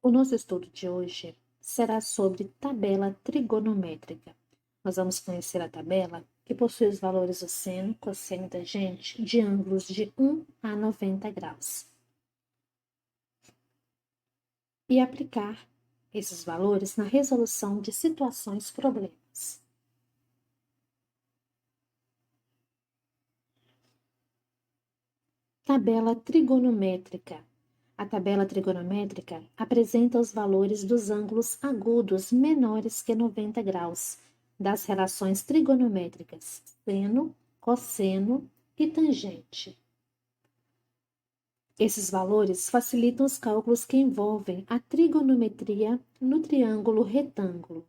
O nosso estudo de hoje será sobre tabela trigonométrica. Nós vamos conhecer a tabela que possui os valores do seno, cosseno e tangente de ângulos de 1 a 90 graus. E aplicar esses valores na resolução de situações problemas. Tabela trigonométrica. A tabela trigonométrica apresenta os valores dos ângulos agudos menores que 90 graus, das relações trigonométricas seno, cosseno e tangente. Esses valores facilitam os cálculos que envolvem a trigonometria no triângulo retângulo.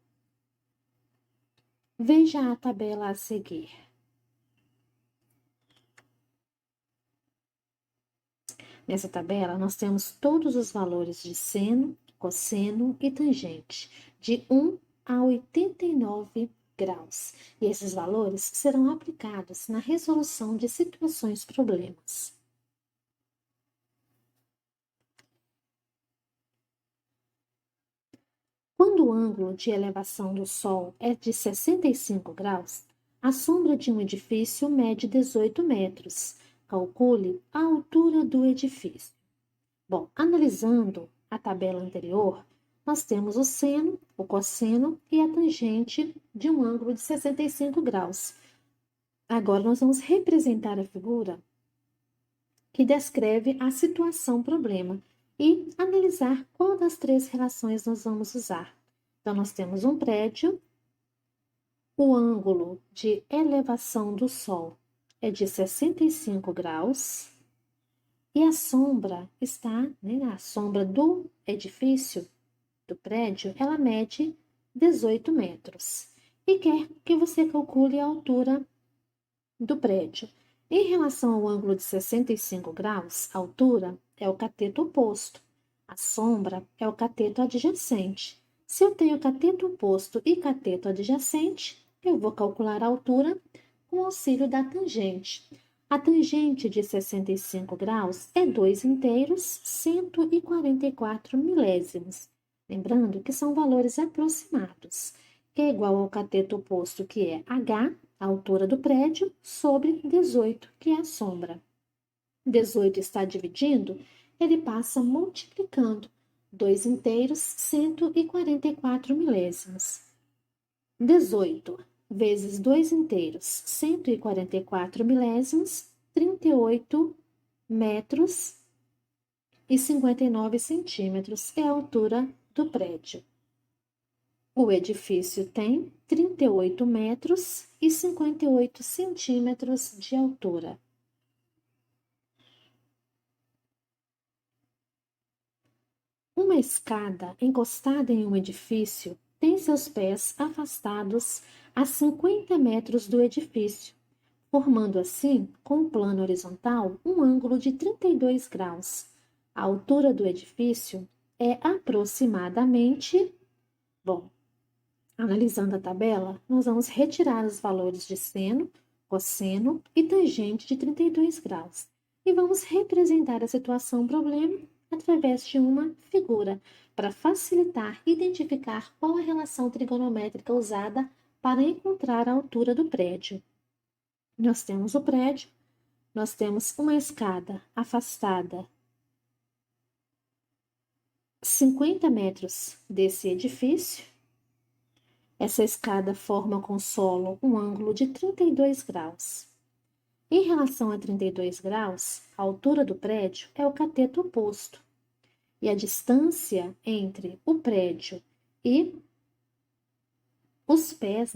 Veja a tabela a seguir. Nessa tabela, nós temos todos os valores de seno, cosseno e tangente, de 1 a 89 graus. E esses valores serão aplicados na resolução de situações problemas. Quando o ângulo de elevação do Sol é de 65 graus, a sombra de um edifício mede 18 metros. Calcule a altura do edifício. Bom, analisando a tabela anterior, nós temos o seno, o cosseno e a tangente de um ângulo de 65 graus. Agora, nós vamos representar a figura que descreve a situação problema e analisar qual das três relações nós vamos usar. Então, nós temos um prédio, o ângulo de elevação do Sol é de 65 graus, e a sombra está, a sombra do edifício, do prédio, ela mede 18 metros. E quer que você calcule a altura do prédio. Em relação ao ângulo de 65 graus, a altura é o cateto oposto. A sombra é o cateto adjacente. Se eu tenho cateto oposto e cateto adjacente, eu vou calcular a altura com o auxílio da tangente. A tangente de 65 graus é 2 inteiros, 144 milésimos. Lembrando que são valores aproximados, que é igual ao cateto oposto, que é H, a altura do prédio, sobre 18, que é a sombra. 18 está dividindo, ele passa multiplicando. 2 inteiros, 144 milésimos. 18 vezes 2 inteiros, 144 milésimos, 38 metros e 59 centímetros é a altura do prédio. O edifício tem 38 metros e 58 centímetros de altura. Uma escada encostada em um edifício tem seus pés afastados a 50 metros do edifício, formando assim, com o plano horizontal, um ângulo de 32 graus. A altura do edifício é aproximadamente... Bom, analisando a tabela, nós vamos retirar os valores de seno, cosseno e tangente de 32 graus. E vamos representar a situação problema através de uma figura, para facilitar identificar qual a relação trigonométrica usada para encontrar a altura do prédio. Nós temos o prédio, nós temos uma escada afastada 50 metros desse edifício. Essa escada forma com o solo um ângulo de 32 graus. Em relação a 32 graus, a altura do prédio é o cateto oposto. E a distância entre o prédio e os pés,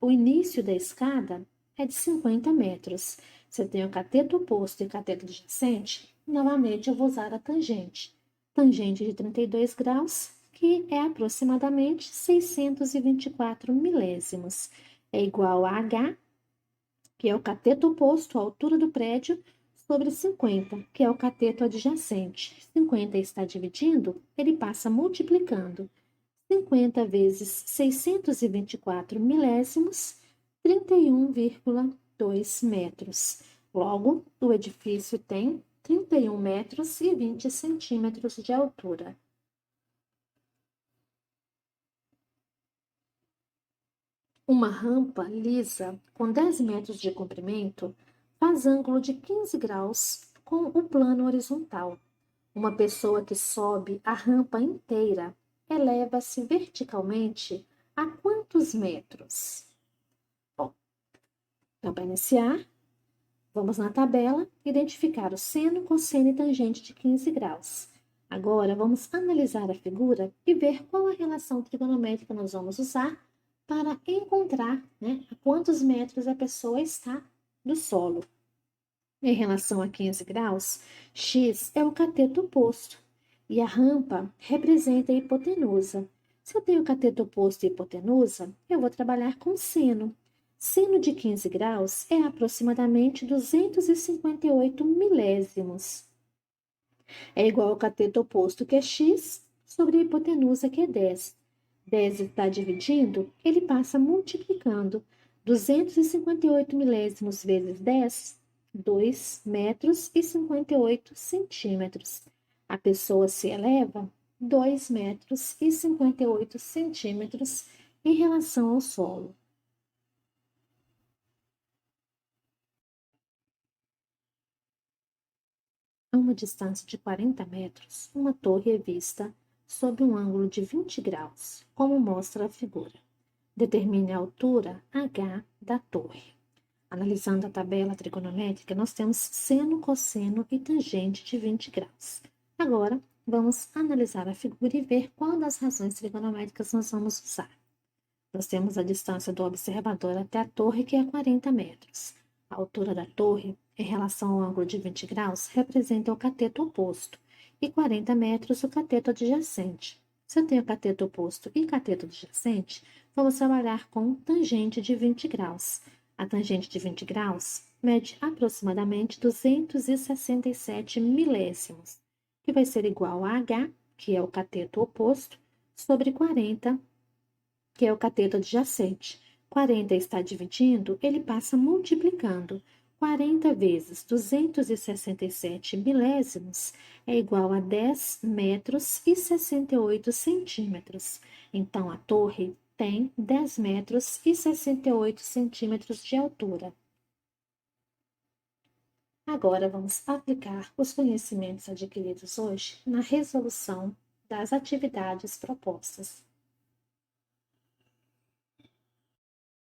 o início da escada, é de 50 metros. Se eu tenho cateto oposto e cateto adjacente, novamente eu vou usar a tangente. Tangente de 32 graus, que é aproximadamente 624 milésimos. É igual a H, que é o cateto oposto à altura do prédio, sobre 50, que é o cateto adjacente. 50 está dividindo, ele passa multiplicando. 50 vezes 624 milésimos, 31,2 metros. Logo, o edifício tem 31 metros e 20 centímetros de altura. Uma rampa lisa com 10 metros de comprimento faz ângulo de 15 graus com o plano horizontal. Uma pessoa que sobe a rampa inteira eleva-se verticalmente a quantos metros? Bom, então, para iniciar, vamos na tabela identificar o seno, cosseno e tangente de 15 graus. Agora, vamos analisar a figura e ver qual a relação trigonométrica nós vamos usar para encontrar, a quantos metros a pessoa está do solo. Em relação a 15 graus, x é o cateto oposto e a rampa representa a hipotenusa. Se eu tenho cateto oposto e hipotenusa, eu vou trabalhar com seno. Seno de 15 graus é aproximadamente 258 milésimos. É igual ao cateto oposto, que é x, sobre a hipotenusa, que é 10. 10 está dividindo, ele passa multiplicando. 258 milésimos vezes 10, 2 metros e 58 centímetros. A pessoa se eleva 2 metros e 58 centímetros em relação ao solo. A uma distância de 40 metros, uma torre é vista sob um ângulo de 20 graus, como mostra a figura. Determine a altura H da torre. Analisando a tabela trigonométrica, nós temos seno, cosseno e tangente de 20 graus. Agora, vamos analisar a figura e ver qual das razões trigonométricas nós vamos usar. Nós temos a distância do observador até a torre, que é 40 metros. A altura da torre, em relação ao ângulo de 20 graus, representa o cateto oposto, e 40 metros o cateto adjacente. Se eu tenho cateto oposto e cateto adjacente, vamos trabalhar com tangente de 20 graus. A tangente de 20 graus mede aproximadamente 267 milésimos, que vai ser igual a H, que é o cateto oposto, sobre 40, que é o cateto adjacente. 40 está dividindo, ele passa multiplicando. 40 vezes 267 milésimos é igual a 10 metros e 68 centímetros. Então, a torre tem 10 metros e 68 centímetros de altura. Agora, vamos aplicar os conhecimentos adquiridos hoje na resolução das atividades propostas.